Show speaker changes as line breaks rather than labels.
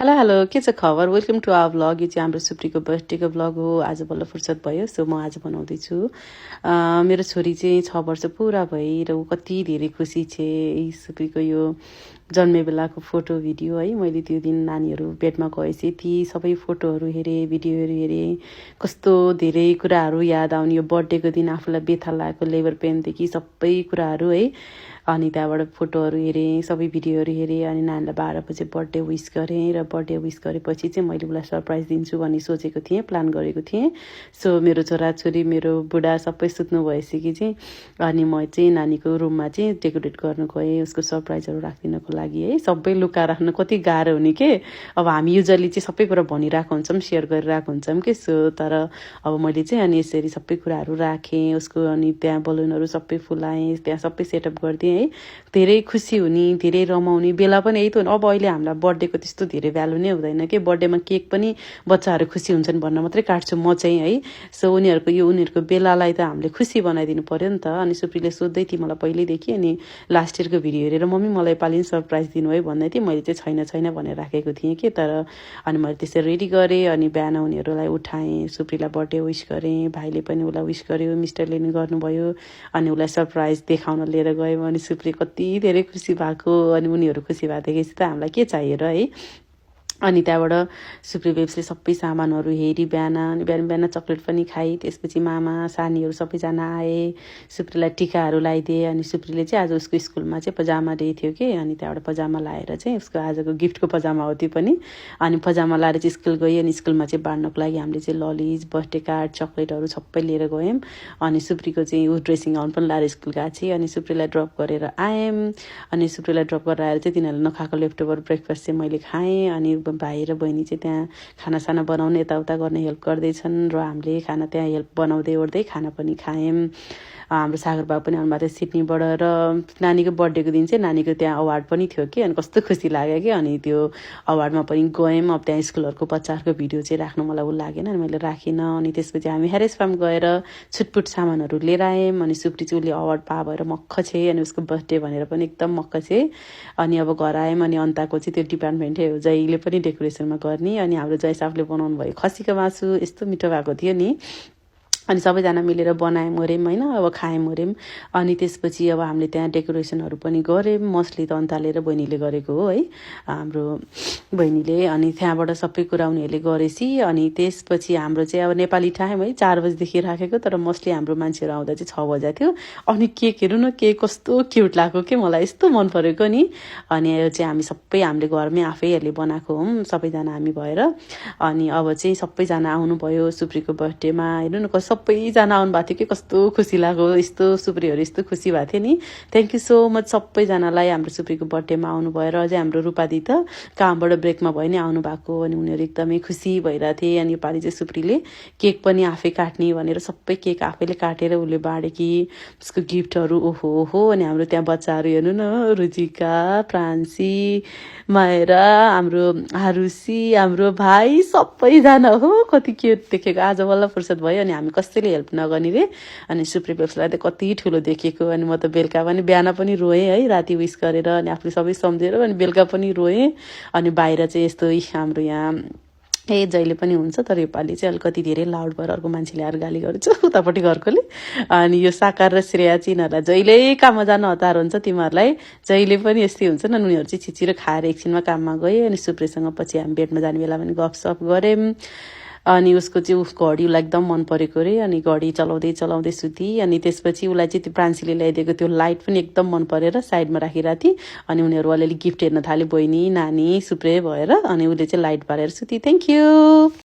hello hello के छ खबर वेलकम टु आवर भ्लग यो चाहिँ हाम्रो सुप्रीको बर्थडेको भ्लग हो आज बल्ल फुर्सद भयो सो म आज बनाउँदैछु मेरो छोरी चाहिँ 6 वर्ष पुरा भई र ऊ कति धेरै खुसी छे सुप्रीको यो जन्मे बेलाको फोटो भिडियो है मैले त्यो दिन नानीहरू बेडमा गएपछि ती सबै फोटोहरू हेरेँ भिडियोहरू हेरेँ कस्तो धेरै कुराहरू याद आउने यो बर्थडेको दिन आफूलाई बेथा लागेको लेबर पेनदेखि सबै कुराहरू है अनि त्यहाँबाट फोटोहरू हेरेँ सबै भिडियोहरू हेरेँ अनि नानीलाई 12 बजे बर्थडे विस गरेँ र बर्थडे विस गरेपछि चाहिँ मैले उसलाई सरप्राइज दिन्छु भन्ने सोचेको थिएँ प्लान गरेको थिएँ सो मेरो छोराछोरी मेरो बुढा सबै सुत्नु भएपछि चाहिँ अनि म चाहिँ नानीको रुममा चाहिँ डेकोरेट गर्नु गएँ उसको सरप्राइजहरू राखिदिनको लागि है सबै लुका राख्न कति गाह्रो हुने के अब हामी युजली चाहिँ सबै कुरा भनिरहेको हुन्छौँ सेयर गरिरहेको हुन्छौँ कि सो तर अब मैले चाहिँ अनि यसरी सबै कुराहरू राखेँ उसको अनि त्यहाँ बलुनहरू सबै फुलाएँ त्यहाँ सबै सेटअप गरिदिएँ है धेरै खुसी हुने धेरै रमाउने बेला पनि यही त हो अब अहिले हामीलाई बर्थडेको त्यस्तो धेरै भ्यालु नै हुँदैन कि बर्थडेमा केक पनि बच्चाहरू खुसी हुन्छन् भन्न मात्रै काट्छु म चाहिँ है सो उनीहरूको बेलालाई त हामीले खुसी बनाइदिनु पर्यो नि त अनि सुप्रीले सोध्दै थिए मलाई पहिल्यैदेखि अनि लास्ट इयरको भिडियो हेरेर मम्मी मलाई पालि सरप्राइज दिनु है भन्दै थिएँ मैले चाहिँ छैन भनेर राखेको थिएँ कि तर अनि मैले त्यसरी रेडी गरेँ अनि बिहान उनीहरूलाई उठाएँ सुप्रीलाई बर्थडे विस गरेँ भाइले पनि उसलाई विस गर्यो मिस्टरले नि गर्नुभयो अनि उसलाई सरप्राइज देखाउन लिएर गयौँ अनि सुप्री कति धेरै खुसी भएको अनि उनीहरू खुसी भएदेखि त हामीलाई के चाहियो र है अनि त्यहाँबाट सुप्री बेब्सले सबै सामानहरू हेरी बिहान अनि बिहान चक्लेट पनि खाई त्यसपछि मामा सानीहरू सबैजना आए सुप्रीलाई टिकाहरू लगाइदिए अनि सुप्रीले चाहिँ आज उसको स्कुलमा चाहिँ पजामा डे थियो कि अनि त्यहाँबाट पजामा लाएर चाहिँ उसको आजको गिफ्टको पजामा हो त्यो पनि अनि पजामा लाएर चाहिँ स्कुल गयो अनि स्कुलमा चाहिँ बाँड्नको लागि हामीले चाहिँ ललिज बर्थडे कार्ड चक्लेटहरू सबै लिएर गयौँ अनि सुप्रीको चाहिँ ऊ ड्रेसिङ गाउन पनि लाएर स्कुल गएको थिएँ अनि सुप्रीलाई ड्रप गरेर आयौँ अनि सुप्रीलाई ड्रप गरेर आएर चाहिँ तिनीहरूले नखाएको लेफ्ट ओभर ब्रेकफास्ट चाहिँ मैले खाएँ अनि भाइ र बहिनी चाहिँ त्यहाँ खानासाना बनाउने यताउता गर्ने हेल्प गर्दैछन् र हामीले खाना त्यहाँ हेल्प बनाउँदै ओर्दै खाना पनि खायौँ हाम्रो सागर बाबु पनि आउनुभएको थियो सिडनीबाट र नानीको बर्थडेको दिन चाहिँ नानीको त्यहाँ अवार्ड पनि थियो कि अनि कस्तो खुसी लाग्यो कि अनि त्यो अवार्डमा पनि गयौँ अब त्यहाँ स्कुलहरूको बच्चाहरूको भिडियो चाहिँ राख्नु मलाई ऊ लागेन अनि मैले राखिनँ अनि त्यसपछि हामी ह्यारेस फार्म गएर छुटपुट सामानहरू लिएर आयौँ अनि सुप्री चाहिँ उसले अवार्ड पा भएर मक्ख छे अनि उसको बर्थडे भनेर पनि एकदम मक्ख छे अनि अब घर आयौँ अनि अन्ताको चाहिँ त्यो डिपार्टमेन्टै हो जहिले पनि डेकोरेसनमा गर्ने अनि हाम्रो जयसाफले बनाउनु भयो खसीको मासु यस्तो मिठो भएको थियो नि अनि सबैजना मिलेर बनायौँ ओऱ्यौँ होइन अब खायौँ ओऱ्यौँ अनि त्यसपछि अब हामीले त्यहाँ डेकोरेसनहरू पनि गऱ्यौँ मस्टली त अन्तालेर बहिनीले गरेको हो है हाम्रो बहिनीले अनि त्यहाँबाट सबै कुरा उनीहरूले गरेपछि अनि त्यसपछि हाम्रो चाहिँ अब नेपाली टाइम है 4 बजीदेखि राखेको तर मोस्टली हाम्रो मान्छेहरू आउँदा चाहिँ 6 बजे थियो अनि केक हेर्नु न केक कस्तो क्युट लाग्यो कि मलाई यस्तो मन परेको नि अनि यो चाहिँ हामी सबै हामीले घरमै आफैहरूले बनाएको हौँ सबैजना हामी भएर अनि अब चाहिँ सबैजना आउनुभयो सुप्रीको बर्थडेमा हेर्नु न सबैजना आउनु भएको थियो कि कस्तो खुसी लाग्यो यस्तो सुप्रीहरू यस्तो खुसी भएको थियो नि थ्याङ्क यू सो मच सबैजनालाई हाम्रो सुप्रीको बर्थडेमा आउनुभयो र अझै हाम्रो रूपादी त कामबाट ब्रेकमा भयो नि आउनु भएको अनि उनीहरू एकदमै खुसी भइरहेको थिए अनि योपालि चाहिँ सुप्रीले केक पनि आफै काट्ने भनेर सबै केक आफैले काटेर उसले बाँडे कि उसको गिफ्टहरू ओहो अनि हाम्रो त्यहाँ बच्चाहरू हेर्नु न रुचिका प्रान्सी मायरा हाम्रो आरुषी हाम्रो भाइ सबैजना हो कति क्युट देखेको आज बल्ल फुर्सद भयो अनि हामी कसैले हेल्प नगर्ने रे अनि सुप्री बेब्सलाई त कति ठुलो देखेको अनि म त बेलुका पनि बिहान पनि रोएँ है राति विस गरेर अनि आफूले सबै सम्झेर अनि बेलुका पनि रोएँ अनि बाहिर चाहिँ यस्तो हाम्रो यहाँ जहिले पनि हुन्छ तर योपालि चाहिँ अलिकति धेरै लाउड भएर अर्को मान्छेले आएर गाली गर्छ उतापट्टि घरकोले अनि यो साकार र श्रेया चाहिँ यिनीहरूलाई जहिल्यै काममा जान हतार हुन्छ तिमीहरूलाई जहिले पनि यस्तै हुन्छ नि उनीहरू चाहिँ छिचिरो खाएर एकछिनमा काममा गए अनि सुप्रीसँग पछि हामी बेडमा जाने बेला पनि गफसफ गऱ्यौँ अनि उसको चाहिँ उसको घडी उसलाई एकदम मन परेको अरे अनि घडी चलाउँदै सुती अनि त्यसपछि उसलाई चाहिँ त्यो प्रान्सीले ल्याइदिएको त्यो लाइट पनि एकदम मन परेर साइडमा राखिरहेको थिएँ अनि उनीहरू अलिअलि गिफ्ट हेर्न थाले बहिनी नानी सुप्रे भएर अनि उसले चाहिँ लाइट बालेर सुती थ्याङ्क यू